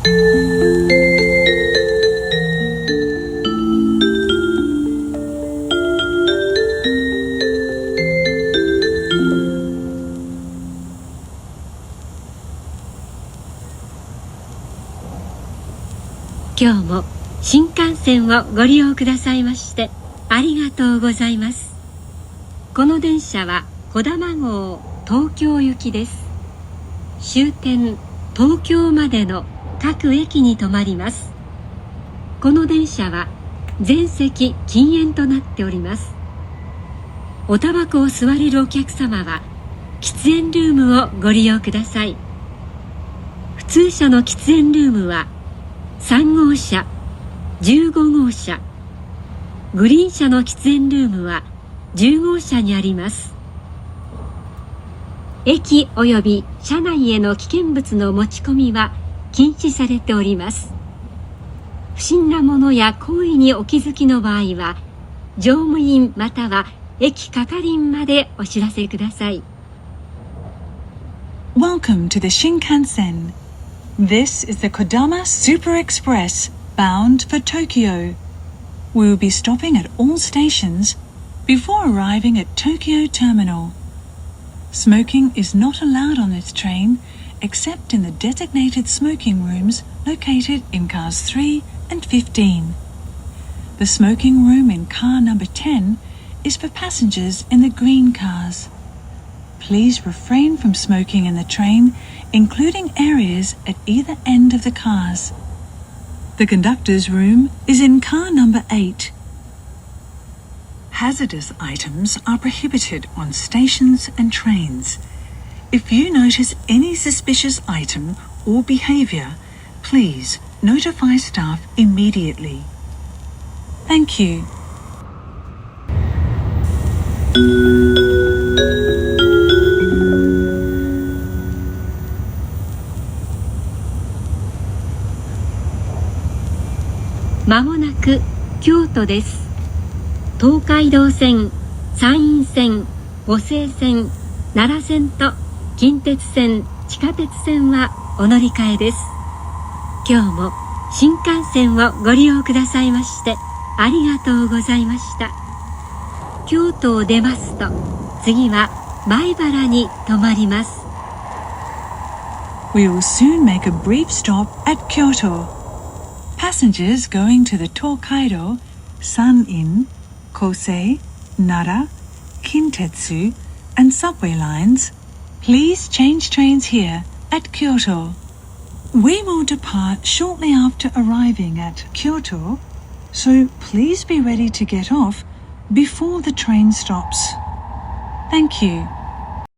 今日も新幹線をご利用くださいましてありがとうございます。この電車はこだま号東京行きです。終点東京までの各駅に停まります。この電車は全席禁煙となっております。おタバコを吸われるお客様は喫煙ルームをご利用ください。普通車の喫煙ルームは3号車、15号車、グリーン車の喫煙ルームは10号車にあります。駅及び車内への危険物の持ち込みは禁止されております。不審なものや行為にお気づきの場合は、乗務員または駅係員までお知らせください。Welcome to the Shinkansen. This is the Kodama Super Express bound for Tokyo. We will be stopping at all stations before arriving at Tokyo Terminal. Smoking is not allowed on this train except in the designated smoking rooms located in cars 3 and 15. The smoking room in car number 10 is for passengers in the green cars. Please refrain from smoking in the train, including areas at either end of the cars. The conductor's room is in car number 8. Hazardous items are prohibited on stations and trains. If you notice any suspicious item or behavior, please notify staff immediately. Thank you.まもなく京都です。東海道線、山陰線、御成線、奈良線と近鉄線、地下鉄線はお乗り換えです。今日も新幹線をご利用くださいましてありがとうございました。京都を出ますと次は米原に停まります。We will soon make a brief stop at Kyoto.Passengers going to the Tokaido, San-in, Kosei, Nara, Kintetsu, and subway lines, please change trains here at Kyoto. We will depart shortly after arriving at Kyoto, so please be ready to get off before the train stops. Thank you.